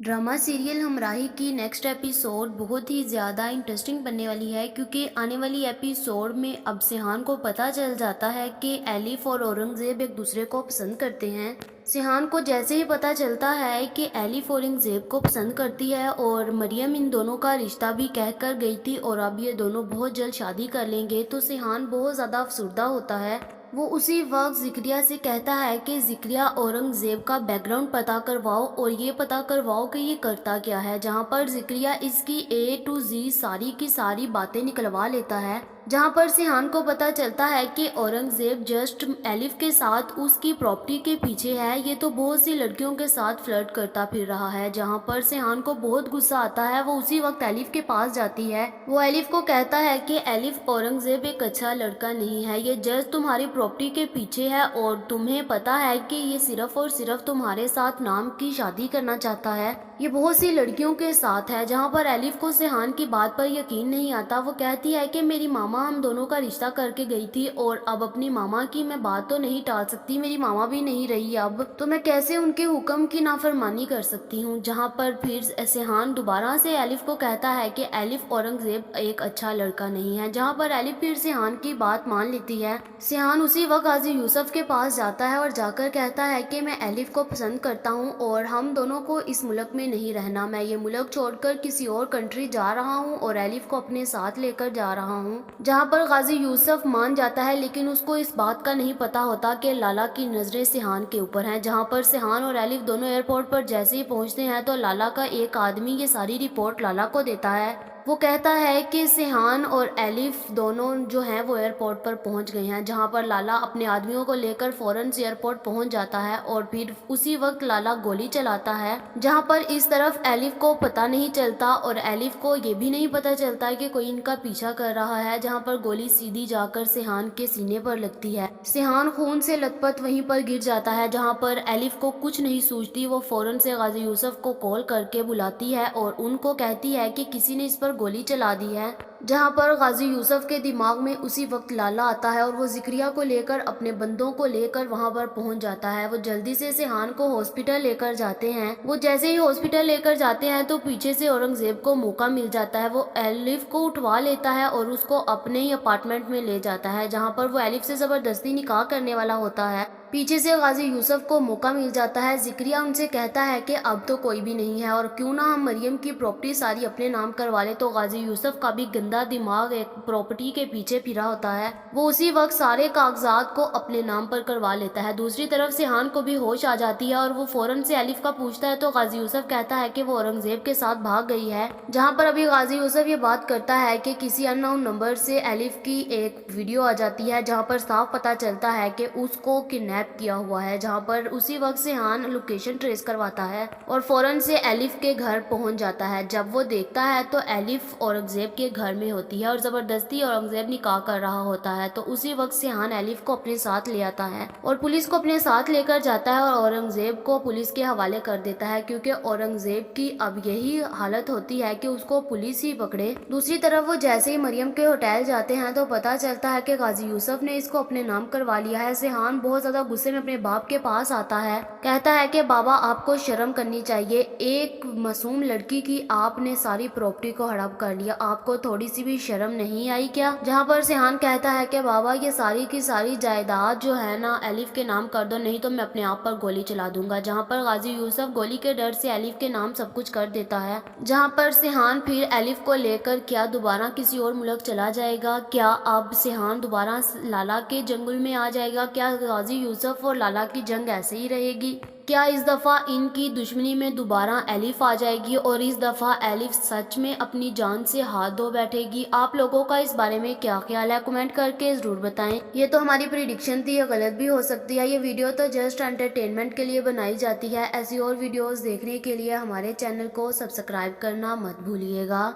Drama serial हमराही की next episode बहुत ही ज़्यादा इंटरेस्टिंग बनने वाली है, क्योंकि आने वाली एपिसोड में अब सिहान को पता चल जाता है कि एलिफ और औरंगज़ेब एक दूसरे को पसंद करते हैं। सिहान को जैसे ही पता चलता है कि एलिफ औरंगज़ेब को पसंद करती है और मरियम इन दोनों का रिश्ता भी कह कर गई थी और अब ये दोनों बहुत जल्द शादी कर लेंगे, तो सिहान बहुत ज़्यादा अफसरदा होता है। वो उसी वक्त जिक्रिया से कहता है कि जिक्रिया औरंगज़ेब का बैकग्राउंड पता करवाओ और ये पता करवाओ कि ये करता क्या है, जहाँ पर जिक्रिया इसकी A to Z सारी की सारी बातें निकलवा लेता है। जहाँ पर सिहान को पता चलता है कि औरंगज़ेब जस्ट एलिफ के साथ उसकी प्रॉपर्टी के पीछे है, ये तो बहुत सी लड़कियों के साथ फ्लर्ट करता फिर रहा है। जहाँ पर सिहान को बहुत गुस्सा आता है, वो उसी वक्त एलिफ के पास जाती है। वो एलिफ को कहता है कि एलिफ, औरंगज़ेब एक अच्छा लड़का नहीं है, ये जस्ट तुम्हारी प्रॉपर्टी के पीछे है और तुम्हें पता है कि ये सिर्फ और सिर्फ तुम्हारे साथ नाम की शादी करना चाहता है, ये बहुत सी लड़कियों के साथ है। जहाँ पर एलिफ को सिहान की बात पर यकीन नहीं आता। वो कहती है कि मेरी मामा हम दोनों का रिश्ता करके गई थी और अब अपनी मामा की मैं बात तो नहीं टाल सकती, मेरी मामा भी नहीं रही अब, तो मैं कैसे उनके हुक्म की नाफरमानी कर सकती हूँ। जहाँ पर फिर सिहान दोबारा से एलिफ को कहता है कि एलिफ, औरंगज़ेब एक अच्छा लड़का नहीं है। जहाँ पर एलिफ फिर सिहान की बात मान लेती है। सिहान उसी वक्त गाजी यूसुफ के पास जाता है और जाकर कहता है कि मैं एलिफ को पसंद करता हूँ और हम दोनों को इस मुल्क में नहीं रहना, मैं ये मुल्क छोड़कर किसी और कंट्री जा रहा हूँ और एलिफ को अपने साथ लेकर जा रहा हूँ। जहाँ पर गाजी यूसुफ मान जाता है, लेकिन उसको इस बात का नहीं पता होता कि लाला की नज़रें सिहान के ऊपर हैं। जहाँ पर सिहान और एलिफ दोनों एयरपोर्ट पर जैसे ही पहुँचते हैं तो लाला का एक आदमी ये सारी रिपोर्ट लाला को देता है। वो कहता है कि सिहान और एलिफ दोनों जो हैं वो एयरपोर्ट पर पहुंच गए हैं। जहां पर लाला अपने आदमियों को लेकर फौरन से एयरपोर्ट पहुंच जाता है और फिर उसी वक्त लाला गोली चलाता है। जहां पर इस तरफ एलिफ को पता नहीं चलता और एलिफ को ये भी नहीं पता चलता कि कोई इनका पीछा कर रहा है। जहां पर गोली सीधी जाकर सिहान के सीने पर लगती है। सिहान खून से लथपथ वहीं पर गिर जाता है। जहां पर एलिफ को कुछ नहीं सूझती, वो फौरन से गाजी यूसुफ को कॉल करके बुलाती है और उनको कहती है कि किसी ने इस पर गोली चला दी है। जहां पर गाजी यूसुफ के दिमाग में उसी वक्त लाला आता है और वो जिक्रिया को लेकर अपने बंदों को लेकर वहां पर पहुंच जाता है। वो जल्दी से सिहान को हॉस्पिटल लेकर जाते हैं। वो जैसे ही हॉस्पिटल लेकर जाते हैं तो पीछे से औरंगज़ेब को मौका मिल जाता है। वो एलिफ को उठवा लेता है और उसको अपने ही अपार्टमेंट में ले जाता है, जहां पर वो एलिफ से जबरदस्ती निकाह करने वाला होता है। पीछे से गाजी यूसुफ को मौका मिल जाता है। जिक्रिया उनसे कहता है कि अब तो कोई भी नहीं है और क्यों ना हम मरियम की प्रॉपर्टी सारी अपने नाम करवा ले। तो गाजी यूसुफ का भी गंदा दिमाग एक प्रॉपर्टी के पीछे फिरा होता है। वो उसी वक्त सारे कागजात को अपने नाम पर करवा लेता है। दूसरी तरफ सिहान को भी होश आ जाती है और वो फौरन से एलिफ का पूछता है तो गाजी यूसुफ कहता है कि वो औरंगज़ेब के साथ भाग गई है। जहाँ पर अभी गाजी यूसुफ ये बात करता है कि किसी अननोन नंबर से एलिफ की एक वीडियो आ जाती है, जहाँ पर साफ पता चलता है कि उसको किडनैप किया हुआ है। जहां पर उसी वक्त सिहान लोकेशन ट्रेस करवाता है और फौरन से एलिफ के घर पहुंच जाता है। जब वो देखता है तो एलिफ औरंगज़ेब के घर में होती है और जबरदस्ती औरंगज़ेब निकाह कर रहा होता है। तो उसी वक्त सिहान एलिफ को अपने साथ ले आता है और पुलिस को अपने साथ लेकर जाता है और औरंगज़ेब को पुलिस के हवाले कर देता है, क्योंकि औरंगज़ेब की अब यही हालत होती है कि उसको पुलिस ही पकड़े। दूसरी तरफ वो जैसे ही मरियम के होटल जाते हैं तो पता चलता है कि गाजी यूसुफ ने इसको अपने नाम करवा लिया है। सिहान बहुत ज्यादा गुस्से में अपने बाप के पास आता है, कहता है कि बाबा आपको शर्म करनी चाहिए, एक मासूम लड़की की आपने सारी प्रॉपर्टी को हड़प कर लिया, आपको थोड़ी सी भी शर्म नहीं आई क्या। जहाँ पर सिहान कहता है कि बाबा ये सारी की सारी जायदाद जो है ना एलिफ के नाम कर दो, नहीं तो मैं अपने आप पर गोली चला दूंगा। जहाँ पर गाजी यूसुफ गोली के डर से एलिफ के नाम सब कुछ कर देता है। जहाँ पर सिहान फिर एलिफ को लेकर क्या दोबारा किसी और मुल्क चला जाएगा, क्या अब सिहान दोबारा लाला के जंगल में आ जाएगा, क्या गाजी यूसुफ और लाला की जंग ऐसे ही रहेगी, क्या इस दफ़ा इनकी दुश्मनी में दोबारा एलिफ आ जाएगी और इस दफ़ा एलिफ सच में अपनी जान से हाथ धो बैठेगी। आप लोगों का इस बारे में क्या ख्याल है, कमेंट करके ज़रूर बताएं। ये तो हमारी प्रिडिक्शन थी, ये गलत भी हो सकती है। ये वीडियो तो जस्ट एंटरटेनमेंट के लिए बनाई जाती है। ऐसी और वीडियोज़ देखने के लिए हमारे चैनल को सब्सक्राइब करना मत भूलिएगा।